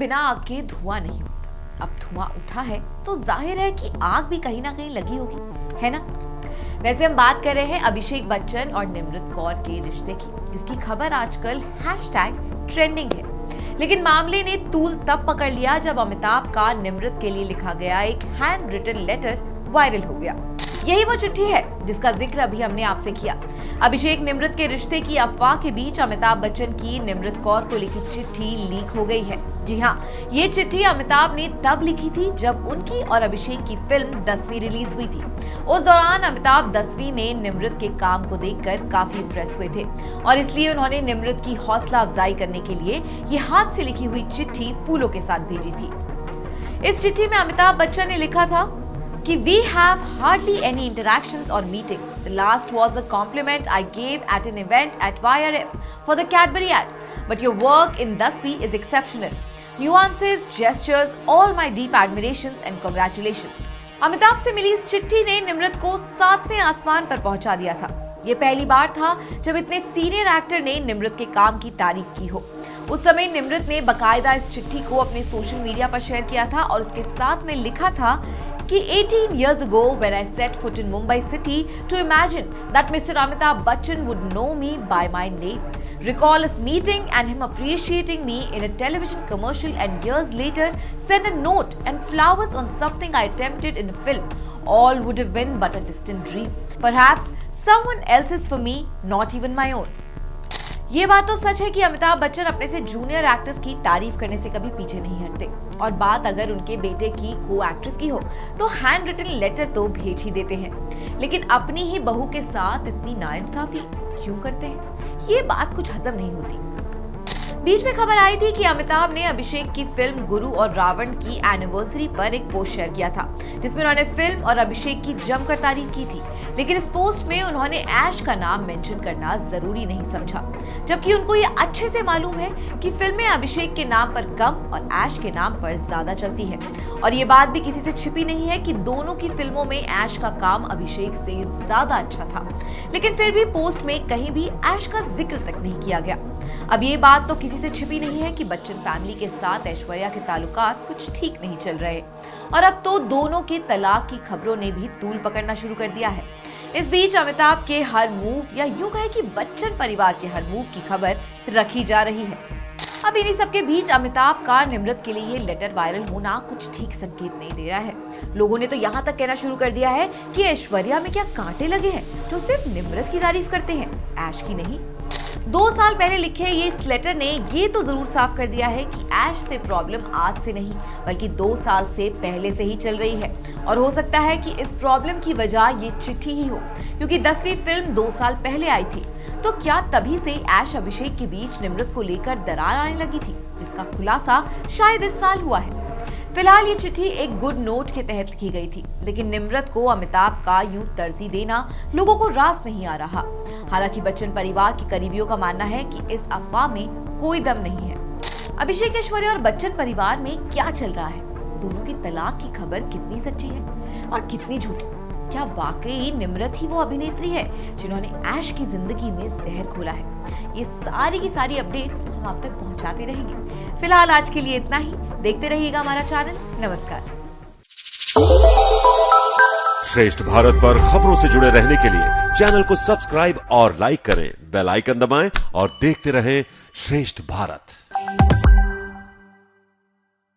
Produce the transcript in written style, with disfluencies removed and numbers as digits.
बिना आग के धुआं नहीं होता। अब धुआं उठा है तो जाहिर है कि आग भी कहीं ना कहीं लगी होगी, है ना। वैसे हम बात कर रहे हैं अभिषेक बच्चन और निमृत कौर के रिश्ते की, जिसकी खबर आजकल #ट्रेंडिंग है। लेकिन मामले ने तूल तब पकड़ लिया जब अमिताभ का निमृत के लिए लिखा गया एक हैंड रिटन लेटर वायरल हो गया। यही वो चिट्ठी है जिसका जिक्र अभी हमने आपसे किया। अभिषेक निमृत के रिश्ते की अफवाह के बीच अमिताभ बच्चन की निमृत कौर को लिखी चिट्ठी लीक हो गई है। जी हाँ, ये चिट्ठी अमिताभ ने तब लिखी थी जब उनकी और अभिषेक की फिल्म 10वीं रिलीज हुई थी। उस दौरान अमिताभ 10वीं में निमृत के काम को देखकर काफी इम्प्रेस हुए थे और इसलिए उन्होंने निमृत की हौसला अफजाई करने के लिए ये हाथ से लिखी हुई चिट्ठी फूलों के साथ भेजी थी। इस चिट्ठी में अमिताभ बच्चन ने लिखा था कि we have hardly any interactions or meetings. The last was a compliment I gave at an event at YRF for the Cadbury ad. But your work in 10वीं is exceptional. Nuances, gestures, all my deep admirations and congratulations. Amitabh से मिली इस चिट्ठी ने निमृत को 7वें आसमान पर पहुंचा दिया था। ये पहली बार था जब इतने सीनियर एक्टर ने निमृत के काम की तारीफ की हो। उस समय निमृत ने बकायदा इस चिट्ठी को अपने सोशल मीडिया पर शेयर किया था और उसके साथ में लिखा था कि 18 years ago when I set foot in Mumbai city to imagine that Mr. Amitabh Bachchan would know me by my name, recall us meeting and him appreciating me in a television commercial, and years later send a note and flowers on something I attempted in a film, all would have been but a distant dream, perhaps someone else's for me, not even my own. ये बात तो सच है कि अमिताभ बच्चन अपने से junior actors की तारीफ करने से कभी पीछे नहीं हटते और बात अगर उनके बेटे की को एक्ट्रेस की हो तो हैंड रिटन लेटर तो भेज ही देते हैं, लेकिन अपनी ही बहू के साथ इतनी नाइंसाफी क्यों करते हैं, ये बात कुछ हजम नहीं होती। बीच में खबर आई थी कि अमिताभ ने अभिषेक की फिल्म गुरु और रावण की एनिवर्सरी पर एक पोस्ट शेयर किया था जिसमें उन्होंने फिल्म और अभिषेक की जमकर तारीफ की थी, लेकिन इस पोस्ट में उन्होंने ऐश का नाम मेंशन करना जरूरी नहीं समझा, जबकि उनको ये अच्छे से मालूम है कि फिल्में अभिषेक के नाम पर कम और ऐश के नाम पर ज्यादा चलती है। और ये बात भी किसी से छिपी नहीं है कि दोनों की फिल्मों में ऐश का काम अभिषेक से ज्यादा अच्छा था, लेकिन फिर भी पोस्ट में कहीं भी ऐश का जिक्र तक नहीं किया गया। अब ये बात तो किसी से छिपी नहीं है कि बच्चन फैमिली के साथ ऐश्वर्या के ताल्लुकात कुछ ठीक नहीं चल रहे और अब तो दोनों के तलाक की खबरों ने भी तूल पकड़ना शुरू कर दिया है। इस बीच अमिताभ के हर मूव या यूं कहे कि बच्चन परिवार के हर मूव की खबर रखी जा रही है। अब इन्हीं सबके बीच अमिताभ का निमृत के लिए ये लेटर वायरल होना कुछ ठीक संकेत नहीं दे रहा है। लोगों ने तो यहाँ तक कहना शुरू कर दिया है कि ऐश्वर्या में क्या कांटे लगे हैं जो सिर्फ निमृत की तारीफ करते हैं, ऐश की नहीं। 2 साल पहले लिखे ये इस लेटर ने ये तो जरूर साफ कर दिया है कि ऐश से प्रॉब्लम आज से नहीं बल्कि 2 साल से पहले से ही चल रही है और हो सकता है कि इस प्रॉब्लम की वजह ये चिट्ठी ही हो, क्योंकि 10वीं फिल्म 2 साल पहले आई थी। तो क्या तभी से ऐश अभिषेक के बीच निमृत को लेकर दरार आने लगी थी, जिसका खुलासा शायद इस साल हुआ है। फिलहाल ये चिट्ठी एक गुड नोट के तहत लिखी गई थी, लेकिन निमृत को अमिताभ का यूं तरजीह देना लोगों को रास नहीं आ रहा। हालांकि बच्चन परिवार के करीबियों का मानना है कि इस अफवाह में कोई दम नहीं है। अभिषेक, ऐश्वर्या और बच्चन परिवार में क्या चल रहा है, दोनों की तलाक की खबर कितनी सच्ची है और कितनी झूठी, क्या वाकई निमृत ही वो अभिनेत्री है जिन्होंने ऐश की जिंदगी में जहर घोला है। ये सारी की सारी अपडेट्स हम आप तक पहुंचाते रहेंगे। फिलहाल आज के लिए इतना ही, देखते रहिएगा हमारा चैनल। नमस्कार। श्रेष्ठ भारत पर खबरों से जुड़े रहने के लिए चैनल को सब्सक्राइब और लाइक करें, बेल आइकन दबाएं और देखते रहें श्रेष्ठ भारत।